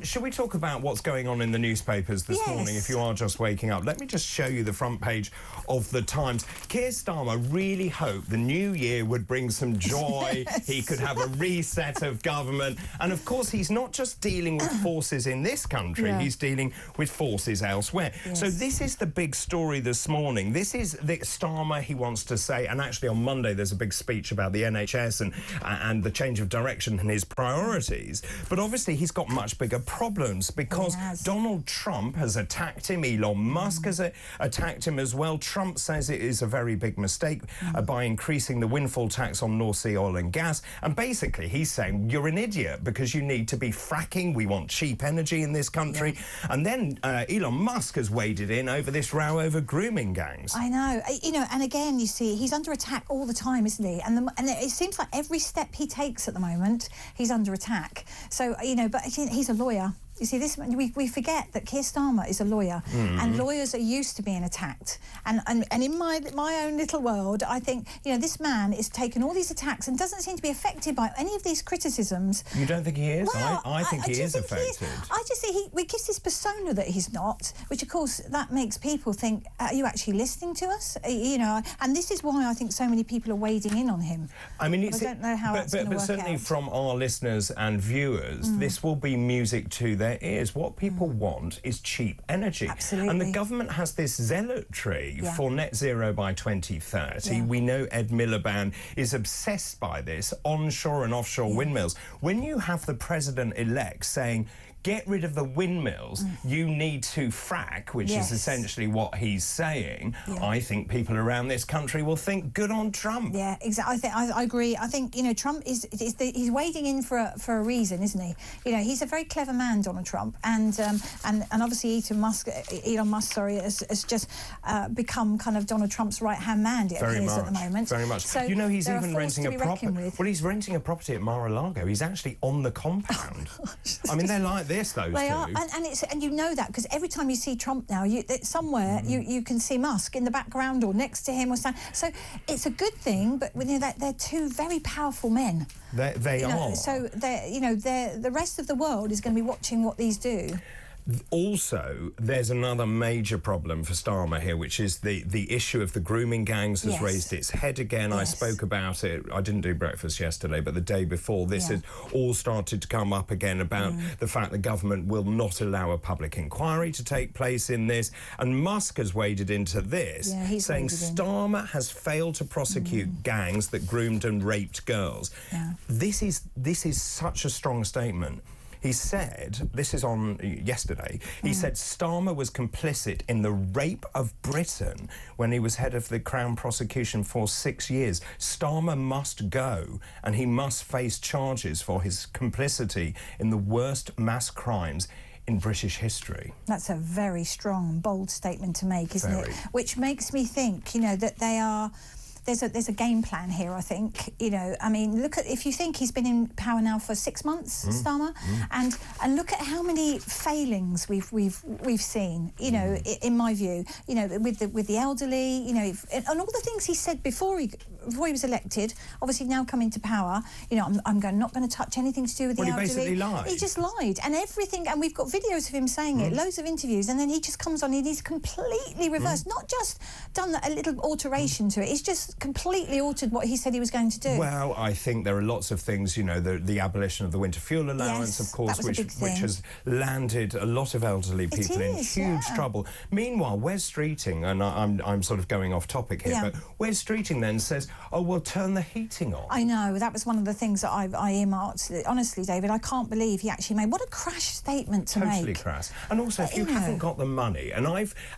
Shall we talk about what's going on in the newspapers this morning, if you are just waking up? Let me just show you the front page of the Times. Keir Starmer really hoped the new year would bring some joy. He could have a reset of government. And, of course, he's not just dealing with forces in this country, he's dealing with forces elsewhere. So this is the big story this morning. This is the Starmer, he wants to say, and actually on Monday there's a big speech about the NHS and the change of direction and his priorities. But obviously he's got much bigger problems because Donald Trump has attacked him, Elon Musk has attacked him as well. Trump says it is a very big mistake by increasing the windfall tax on North Sea oil and gas. And basically he's saying you're an idiot because you need to be fracking. We want cheap energy in this country. And then Elon Musk has waded in over this row over grooming gangs. I know. You know, and again, you see, he's under attack all the time, isn't he? And it seems like every step he takes at the moment, he's under attack. So, you know, but he's a lawyer. You see, this we forget that Keir Starmer is a lawyer, and lawyers are used to being attacked. And in my own little world, I think, you know, this man is taking all these attacks and doesn't seem to be affected by any of these criticisms. You don't think he is? Well, I think he is affected. I just think he gives this persona that he's not, which of course that makes people think, are you actually listening to us? You know, and this is why I think so many people are wading in on him. I mean, I don't know how it's going to work out. But certainly from our listeners and viewers, this will be music to their ears. What people want is cheap energy. Absolutely. And the government has this zealotry for net zero by 2030. We know Ed Miliband is obsessed by this, onshore and offshore windmills. When you have the president-elect saying, get rid of the windmills, you need to frack, which is essentially what he's saying, I think people around this country will think, good on Trump. Yeah, exactly. I agree. I think, you know, Trump he's wading in for a reason, isn't he? You know, he's a very clever man, Donald Trump, and obviously Elon Musk, has just become kind of Donald Trump's right-hand man, it appears, at the moment. Very much. So you know, he's even renting a property. Well, he's renting a property at Mar-a-Lago. He's actually on the compound. I mean, they're like this, those they two. Are, and you know that because every time you see Trump now, somewhere you can see Musk in the background or next to him or something. So it's a good thing, but you know, they're two very powerful men. They are. So the rest of the world is going to be watching what these do. Also, there's another major problem for Starmer here, which is the issue of the grooming gangs has raised its head again. I spoke about it. I didn't do breakfast yesterday, but the day before, this has all started to come up again about the fact the government will not allow a public inquiry to take place in this. And Musk has waded into this, saying Starmer has failed to prosecute gangs that groomed and raped girls. This is such a strong statement. He said, this is on yesterday, he said Starmer was complicit in the rape of Britain when he was head of the Crown prosecution for 6 years. Starmer must go and he must face charges for his complicity in the worst mass crimes in British history. That's a very strong, bold statement to make, isn't it? Which makes me think, you know, that they are... There's a game plan here, I think. You know, I mean, look at, if you think he's been in power now for 6 months, Starmer, and look at how many failings we've seen. You know, in my view, you know, with the elderly, you know, and all the things he said before he was elected. Obviously now coming to power, you know, I'm not going to touch anything to do with the elderly. He basically lied. He just lied, and everything. And we've got videos of him saying it, loads of interviews, and then he just comes on and he's completely reversed. Not just done a little alteration to it. He's just completely altered what he said he was going to do. Well, I think there are lots of things, you know, the abolition of the winter fuel allowance, of course, which has landed a lot of elderly people in huge trouble. Meanwhile, Wes Streeting, and I'm sort of going off topic here, but Wes Streeting then says, oh, well, turn the heating on. I know, that was one of the things that I earmarked. Honestly, David, I can't believe he actually made... What a crash statement to make. Totally crass. And also, if you haven't got the money, and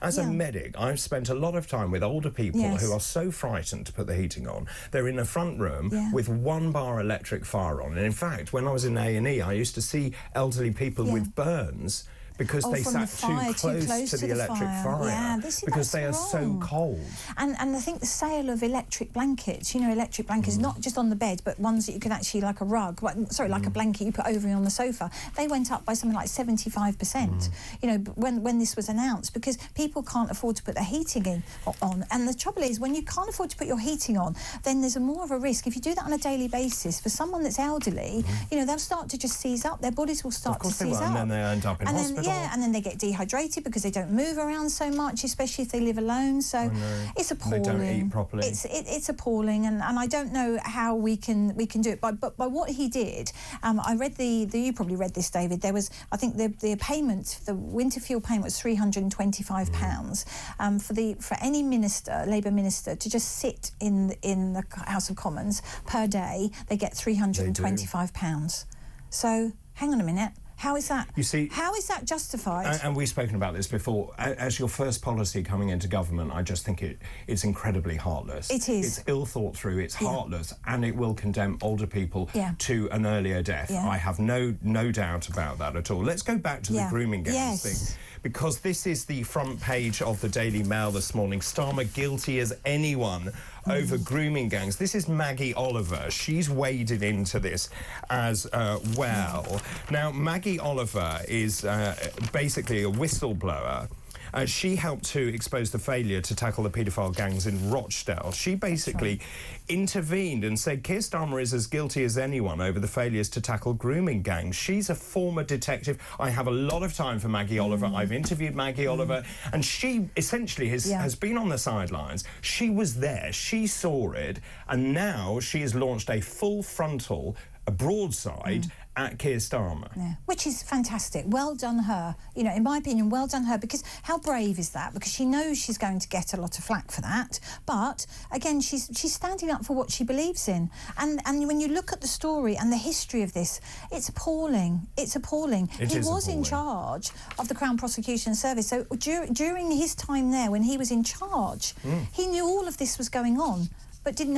as a medic, I've spent a lot of time with older people who are so frightened to put the heating on. They're in a front room with 1 bar electric fire on. And in fact, when I was in A&E, I used to see elderly people with burns Because they from sat the fire, too close to the electric fire. Yeah, because they are so cold. And I think the sale of electric blankets, electric blankets, not just on the bed, but ones that you can actually, like a rug, like a blanket you put over on the sofa, they went up by something like 75%, when this was announced, because people can't afford to put their heating on. And the trouble is, when you can't afford to put your heating on, then there's more of a risk. If you do that on a daily basis, for someone that's elderly, they'll start to just seize up. Their bodies will start to seize up. And then they end up in hospital. And then they get dehydrated because they don't move around so much, especially if they live alone. So it's appalling. They don't eat properly. It's appalling, and I don't know how we can do it. But by what he did, I read you probably read this, David. There was, I think, the payment, the winter fuel payment was £325 for any minister, Labour minister, to just sit in the House of Commons per day. They get £325. So hang on a minute. How is that? You see, how is that justified? And we've spoken about this before. As your first policy coming into government, I just think it's incredibly heartless. It is. It's ill thought through. It's heartless, and it will condemn older people to an earlier death. I have no doubt about that at all. Let's go back to the grooming gangs thing, because this is the front page of the Daily Mail this morning. Starmer guilty as anyone over grooming gangs. This is Maggie Oliver. She's waded into this as well. Now, Maggie Oliver is basically a whistleblower. She helped to expose the failure to tackle the paedophile gangs in Rochdale. She basically intervened and said Keir Starmer is as guilty as anyone over the failures to tackle grooming gangs. She's a former detective. I have a lot of time for Maggie Oliver. I've interviewed Maggie Oliver, and she essentially has been on the sidelines. She was there. She saw it, and now she has launched a full frontal, a broadside at Keir Starmer. Which is fantastic. Well done her. In my opinion, well done her, because how brave is that? Because she knows she's going to get a lot of flack for that. But again, she's standing up for what she believes in. And when you look at the story and the history of this, it's appalling. It's appalling. He was in charge of the Crown Prosecution Service. So during his time there, when he was in charge, he knew all of this was going on, but did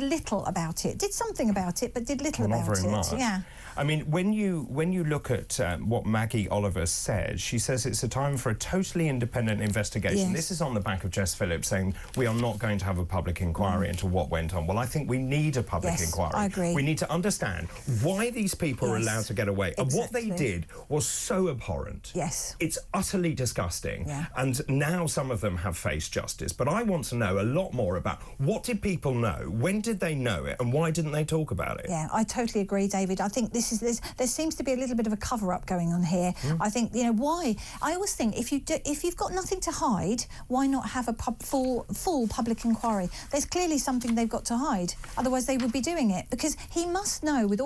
little about it. Did something about it, but did little about it. Not very much. Yeah. I mean, when you look at what Maggie Oliver said, she says it's a time for a totally independent investigation. This is on the back of Jess Phillips saying we are not going to have a public inquiry into what went on. Well, I think we need a public inquiry. I agree. We need to understand why these people are allowed to get away. And what they did was so abhorrent. Yes. It's utterly disgusting. And now some of them have faced justice. But I want to know a lot more about what did people know, when did they know it, and why didn't they talk about it? Yeah, I totally agree, David. I think there seems to be a little bit of a cover-up going on here. I think, why? I always think if you've got nothing to hide, why not have a full public inquiry? There's clearly something they've got to hide. Otherwise, they would be doing it, because he must know, with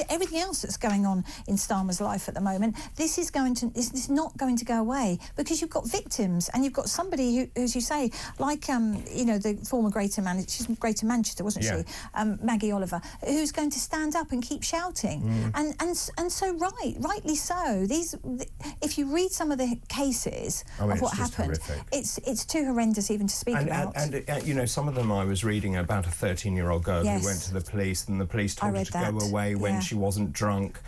everything else that's going on in Starmer's life at the moment, this is not going to go away, because you've got victims, and you've got somebody who, as you say, like the former Greater Manchester, wasn't she? Maggie Oliver, who's going to stand up and keep shouting. And so rightly so. If you read some of the cases of what happened, it's too horrendous even to speak about. And some of them I was reading about a 13-year-old girl who went to the police, and the police told her to go away when she wasn't drunk.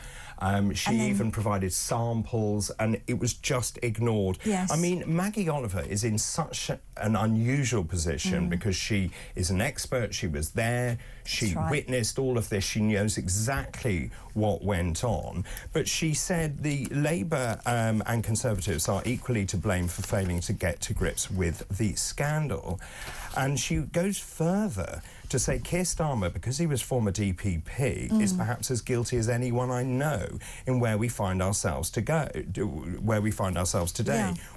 She even provided samples, and it was just ignored. I mean, Maggie Oliver is in such an unusual position because she is an expert. She was there. She witnessed all of this. She knows exactly what went on. But she said the Labour and Conservatives are equally to blame for failing to get to grips with the scandal. And she goes further to say Keir Starmer, because he was former DPP, is perhaps as guilty as anyone I know in where we find ourselves today.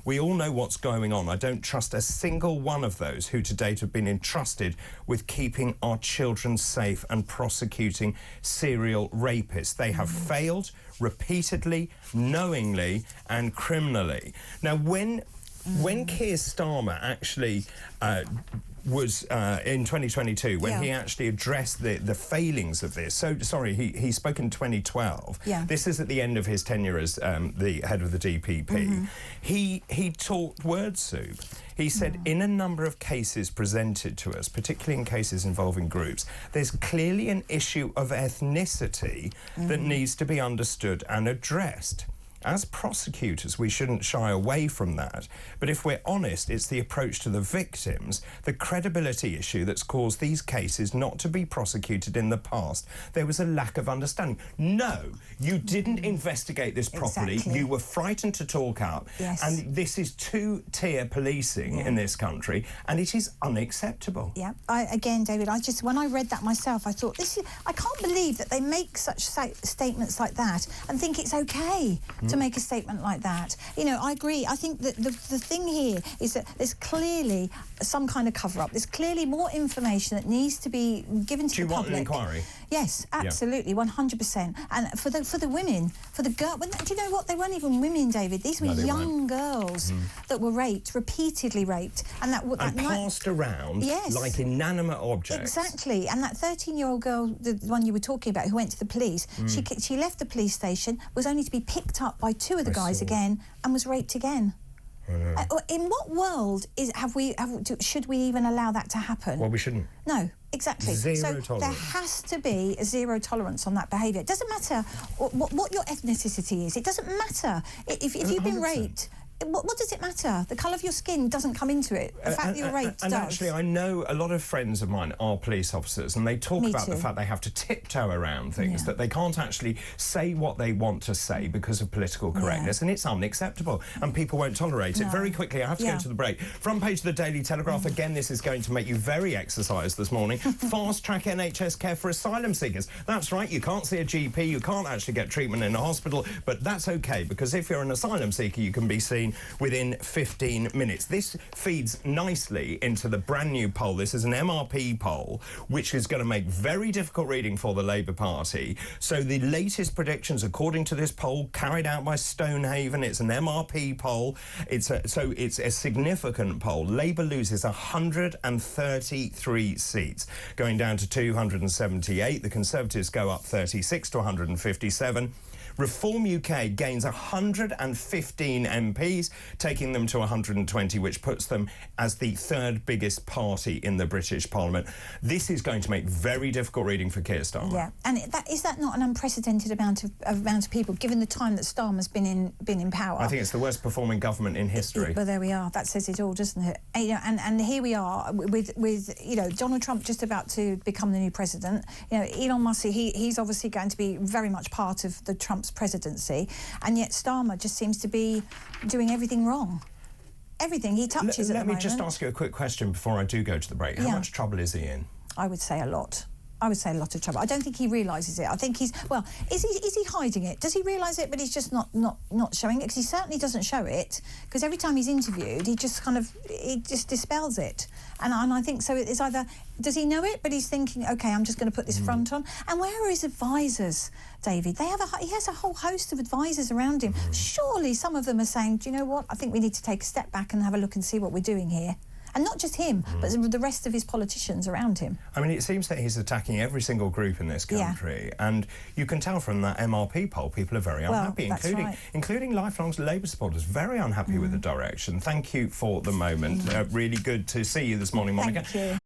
We all know what's going on. I don't trust a single one of those who to date have been entrusted with keeping our children safe and prosecuting serial rapists. They have failed repeatedly, knowingly and criminally. Now, when Keir Starmer actually was in 2022, when he actually addressed the failings of this. So, sorry, he spoke in 2012. This is at the end of his tenure as the head of the DPP. He talked word soup. He said, in a number of cases presented to us, particularly in cases involving groups, there's clearly an issue of ethnicity that needs to be understood and addressed. As prosecutors, we shouldn't shy away from that. But if we're honest, it's the approach to the victims, the credibility issue that's caused these cases not to be prosecuted in the past. There was a lack of understanding. No, you didn't investigate this properly. Exactly. You were frightened to talk out. Yes. And this is two-tier policing in this country, and it is unacceptable. Yeah. Again, David, when I read that myself, I thought, I can't believe that they make such statements like that and think it's okay to make a statement like that. You know, I agree. I think that the thing here is that there's clearly some kind of cover-up. There's clearly more information that needs to be given to the public. Do you want an inquiry? Yes, absolutely, 100%. And for the women, for the girl, do you know what? They weren't even women, David. These were young girls that were raped, repeatedly raped, and passed around like inanimate objects. Exactly. And that 13-year-old girl, the one you were talking about, who went to the police, she left the police station, was only to be picked up by two of the guys again, and was raped again. In what world should we even allow that to happen? Well, we shouldn't. No, exactly. Zero tolerance. There has to be a zero tolerance on that behaviour. It doesn't matter what your ethnicity is. It doesn't matter. If you've been raped, what does it matter? The colour of your skin doesn't come into it. The fact that you're raped does. And actually, I know a lot of friends of mine are police officers, and they talk about the fact they have to tiptoe around things, that they can't actually say what they want to say because of political correctness, and it's unacceptable, and people won't tolerate it. Very quickly, I have to go to the break. Front page of the Daily Telegraph, again, this is going to make you very exercised this morning. Fast-track NHS care for asylum seekers. That's right, you can't see a GP, you can't actually get treatment in a hospital, but that's OK, because if you're an asylum seeker, you can be seen within 15 minutes. This feeds nicely into the brand new poll. This is an MRP poll, which is going to make very difficult reading for the Labour Party. So the latest predictions, according to this poll, carried out by Stonehaven, it's an MRP poll. It's a significant poll. Labour loses 133 seats, going down to 278. The Conservatives go up 36 to 157. Reform UK gains 115 MPs, taking them to 120, which puts them as the third biggest party in the British Parliament. This is going to make very difficult reading for Keir Starmer. Yeah, and is that not an unprecedented amount of people, given the time that Starmer's been in power? I think it's the worst performing government in history. Well, there we are. That says it all, doesn't it? And here we are with Donald Trump just about to become the new president. Elon Musk, he's obviously going to be very much part of the Trump's presidency, and yet Starmer just seems to be doing everything wrong. Everything he touches at the moment. Let me just ask you a quick question before I do go to the break. How much trouble is he in? I would say a lot. I would say a lot of trouble. I don't think he realises it. I think is he hiding it? Does he realise it, but he's just not showing it? Because he certainly doesn't show it, because every time he's interviewed, he just dispels it. And I think so. It's either, does he know it, but he's thinking, OK, I'm just going to put this front on. And where are his advisors, David? He has a whole host of advisors around him. Surely some of them are saying, do you know what? I think we need to take a step back and have a look and see what we're doing here. And not just him, but the rest of his politicians around him. I mean, it seems that he's attacking every single group in this country. And you can tell from that MRP poll, people are very unhappy, including lifelong Labour supporters, very unhappy with the direction. Thank you for the moment. Really good to see you this morning, Monica. Thank you.